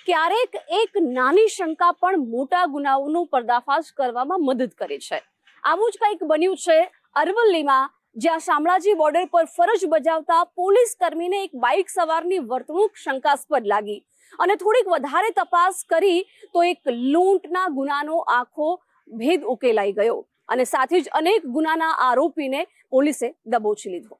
ક્યારેક એક નાની શંકા પણ મોટા ગુનાઓનો પર્દાફાશ કરવામાં મદદ કરે છે। આવું જ કંઈક બન્યું છે અરવલ્લીમાં, જ્યાં શામળાજી બોર્ડર પર ફરજ બજાવતા પોલીસ કર્મીને એક બાઇક સવારની વર્તણૂક શંકાસ્પદ લાગી અને થોડીક વધારે તપાસ કરી તો એક લૂંટના ગુનાનો આખો ભેદ ઉકેલાઈ ગયો અને સાથે જ અનેક ગુનાના આરોપીને પોલીસે દબોચી લીધો।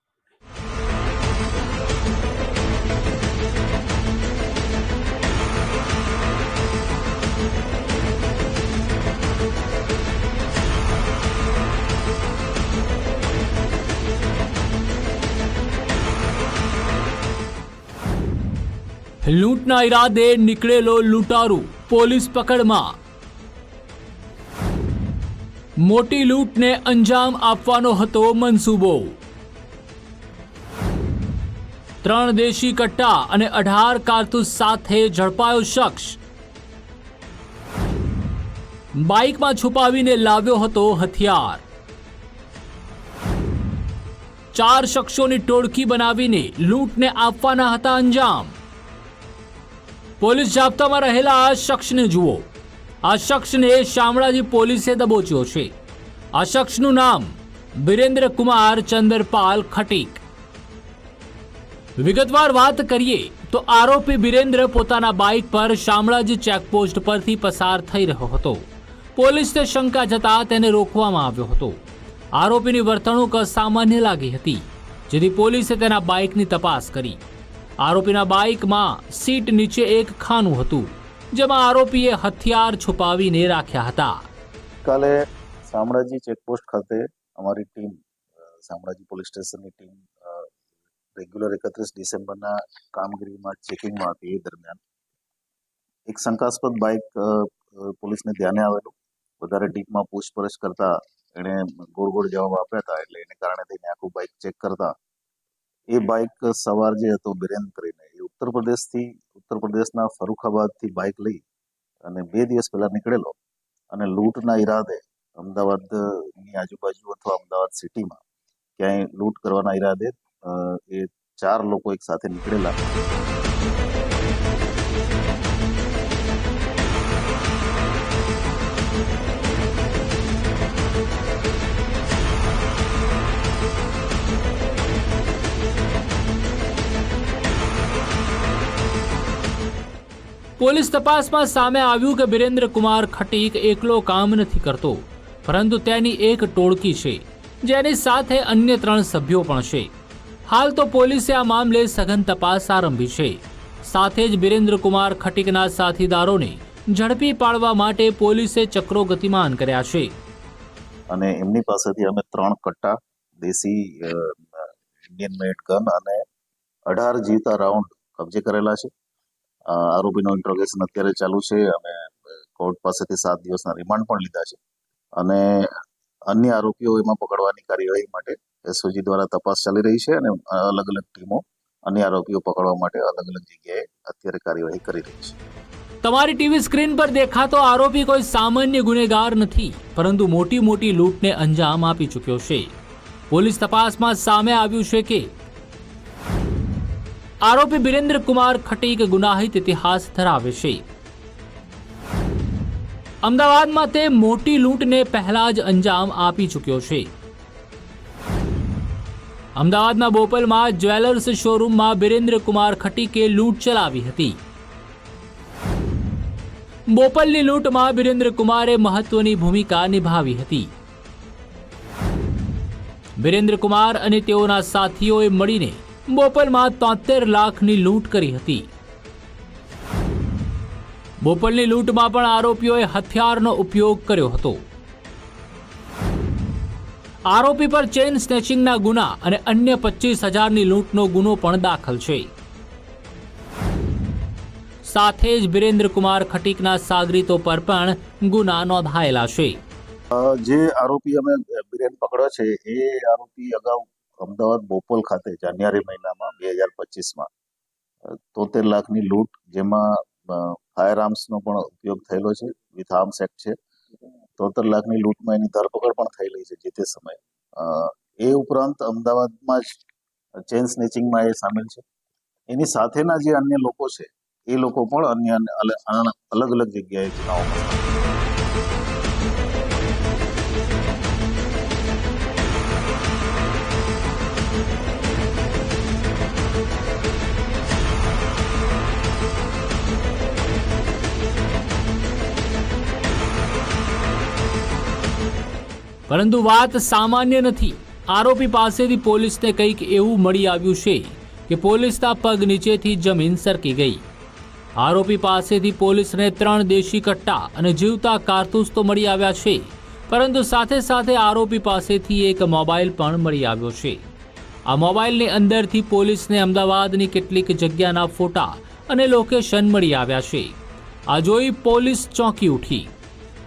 લૂંટના ઈરાદે નીકળેલો લૂંટારૂ પોલીસ પકડમાં। મોટી લૂંટને અંજામ આપવાનો હતો મનસૂબો। 3 દેશી કટ્ટા અને 18 કારતૂસ સાથે ઝડપાયો શખ્સ। બાઇકમાં છુપાવીને લાવ્યો હતો હથિયાર। 4 શખ્સોની ટોળકી બનાવીને લૂંટને આપવાના હતા અંજામ। પોલીસ જાપ્તામાં રહેલા આ શખ્સને જુઓ। આ શખ્સને શામળાજી પોલીસે દબોચ્યો છે। આ શખ્સનું નામ વિરેન્દ્ર કુમાર ચંદરપાલ ખટીક। વિગતવાર વાત કરીએ તો આરોપી વિરેન્દ્ર પોતાના બાઇક પર શામળાજી ચેકપોસ્ટ પરથી પસાર થઈ રહ્યો હતો। પોલીસને શંકા જતા તેને રોકવામાં આવ્યો હતો। આરોપીની વર્તણૂક અસામાન્ય લાગી હતી, જેથી પોલીસે તેના બાઇકની તપાસ કરી। આરોપીના બાઇકમાં સીટ નીચે એક ખાનું હતું, જેમાં આરોપીએ હથિયાર છુપાવીને રાખ્યા હતા। કાલે શામળાજી ચેકપોસ્ટ ખાતે અમારી ટીમ, શામળાજી પોલીસ સ્ટેશનની ટીમ રેગ્યુલર 31 ડિસેમ્બરના કામગીરીમાં ચેકિંગમાં હતી। એ દરમિયાન એક શંકાસ્પદ બાઇક પોલીસને ધ્યાને આવેલું। વધારે ડીપમાં પૂછપરછ કરતા એણે ગોળ ગોળ જવાબ આપ્યા હતા, એટલે એને કારણે થઈને આખું બાઇક ચેક કરતા એ બાઇક સવાર જે હતો વિરેન્દ્ર કરીને, એ ઉત્તર પ્રદેશના ફરુખાબાદથી બાઇક લઈ અને 2 દિવસ પહેલા નીકળેલો અને લૂંટના ઈરાદે અમદાવાદની આજુબાજુ અથવા અમદાવાદ સિટીમાં ક્યાંય લૂંટ કરવાના ઈરાદે એ 4 લોકો એક સાથે નીકળેલા। પોલીસ તપાસમાં સામે આવ્યું કે વિરેન્દ્ર કુમાર ખટીક એકલો કામ નથી કરતો, પરંતુ તેની એક ટોળકી છે, જેની સાથે અન્ય 3 સભ્યો પણ છે। હાલ તો પોલીસે આ મામલે સઘન તપાસ આરંભી છે। સાથે જ વિરેન્દ્ર કુમાર ખટીકના સાથીદારોને ઝડપી પાડવા માટે પોલીસે ચક્રો ગતિમાન કર્યા છે અને એમની પાસેથી અમે 3 કટ્ટા, દેશી ઇન્ડિયન મેડ ગન અને 18 જીવતા રાઉન્ડ કબજે કરેલા છે। આરોપીનો ઇન્ટ્રોગેશન અત્યારે ચાલુ છે। અમે કોર્ટ પાસેથી 7 દિવસના રિમાન્ડ પણ લીધા છે અને અન્ય આરોપીઓ એમાં પકડવાની કાર્યવાહી માટે એસઓજી દ્વારા તપાસ ચાલી રહી છે અને અલગ અલગ ટીમો અન્ય આરોપીઓ પકડવા માટે અલગ અલગ જગ્યાએ અત્યારે કાર્યવાહી કરી રહી છે। તમારી ટીવી સ્ક્રીન પર દેખાતો આરોપી કોઈ સામાન્ય ગુનેગાર નથી, પરંતુ મોટી લૂંટને અંજામ આપી ચૂક્યો છે। પોલીસ તપાસમાં સામે આવ્યું છે કે આરોપી વિરેન્દ્ર કુમાર ખટીક ગુનાહિત ઇતિહાસ ધરાવે છે। અમદાવાદમાં તે મોટી લૂંટને પહેલા જ અંજામ આપી ચૂક્યો છે। અમદાવાદના બોપલમાં જ્વેલર્સ શોરૂમમાં વિરેન્દ્ર કુમાર ખટીકે લૂંટ ચલાવી હતી। બોપલની લૂંટમાં વિરેન્દ્ર કુમારે મહત્વની ભૂમિકા નિભાવી હતી। વિરેન્દ્ર કુમાર અને તેઓના સાથીઓએ મળીને બોપલમાં 73 લાખની લૂંટ કરી હતી। બોપલની લૂંટમાં પણ આરોપીઓએ હથિયારનો ઉપયોગ કર્યો હતો। આરોપી પર ચેઇન સ્નેચિંગના ગુના અને અન્ય 25,000ની લૂંટનો ગુનો પણ દાખલ છે। સાથે જ વિરેન્દ્ર કુમાર ખટીકના સાગરીતો પર પણ ગુના નોંધાયેલા છે। જે આરોપી અમે વિરેન પકડ્યો છે, એ આરોપી અગાઉ અમદાવાદ બોપલ ખાતે જાન્યુઆરી મહિનામાં 2025માં 73 લાખની લૂંટ, જેમાં ફાયર આર્મ્સનો પણ ઉપયોગ થયેલો છે, વિથ આર્મ્સ એક્ટ છે। 73 લાખની લૂંટમાં એની ધરપકડ પણ થયેલી છે જે તે સમયે। એ ઉપરાંત અમદાવાદમાં જ ચેઇન સ્નેચિંગમાં એ સામેલ છે। એની સાથેના જે અન્ય લોકો છે એ લોકો પણ અન્ય અલગ અલગ જગ્યાએ ગુનાઓમાં પરંતુ વાત સામાન્ય નથી. આરોપી પાસેથી પોલીસને કંઈક એવું મળી આવ્યું છે કે પોલીસના પગ નીચેથી જમીન સરકી ગઈ. આરોપી પાસેથી પોલીસને 3 દેશી કટ્ટા અને જીવતા કારતૂસ તો મળી આવ્યા છે, પરંતુ સાથે સાથે આરોપી પાસેથી એક મોબાઈલ પણ મળી આવ્યો છે. આ મોબાઈલની અંદરથી પોલીસને અમદાવાદની કેટલીક જગ્યાના ફોટા અને લોકેશન મળી આવ્યા છે. આ જોઈ પોલીસ ચોંકી ઉઠી,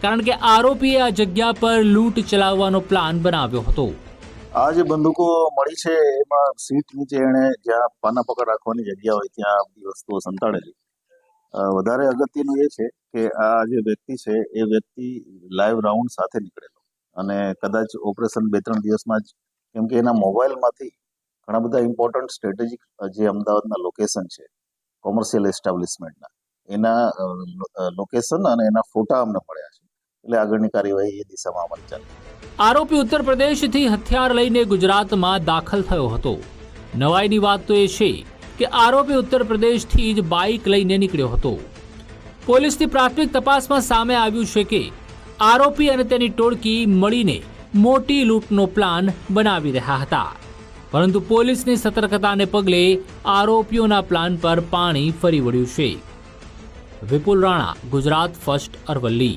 કારણ કે આરોપીએ આ જગ્યા પર લૂંટ ચલાવવાનો પ્લાન બનાવ્યો હતો. આ જે બંદૂકો મળી છે એમાં સીટ નીચે એણે જ્યાં પાના પકડ રાખવાની જગ્યા હોય ત્યાં આ બધી વસ્તુઓ સંતાડેલી. વધારે અગત્યનું એ છે કે આ જે વ્યક્તિ છે એ વ્યક્તિ લાઈવ રાઉન્ડ સાથે નીકળેલો અને કદાચ ઓપરેશન 2-3 દિવસમાં જ, કેમ કે એના મોબાઈલમાંથી ઘણા બધા ઇમ્પોર્ટન્ટ સ્ટ્રેટેજિક જે અમદાવાદના લોકેશન છે કોમર્શિયલ એસ્ટાબ્લિશમેન્ટના, એના લોકેશન અને એના ફોટા અમને મળ્યા છે. એટલે આગળની કાર્યવાહી એ દિશામાં અમારી ચાલે. આરોપી ઉત્તર પ્રદેશથી હથિયાર લઈને ગુજરાતમાં દાખલ થયો હતો. નવાઈની વાત તો એ છે કે આરોપી ઉત્તર પ્રદેશથી જ બાઇક લઈને નીકળ્યો હતો. પોલીસની પ્રાથમિક તપાસમાં સામે આવ્યું છે કે આરોપી અને તેની ટોળકી મળીને મોટી લૂંટનો પ્લાન બનાવી રહ્યા હતા, પરંતુ પોલીસની સતર્કતાને પગલે આરોપીઓના પ્લાન પર પાણી ફરી વળ્યું છે. વિપુલ રાણા, ગુજરાત ફર્સ્ટ, અરવલ્લી.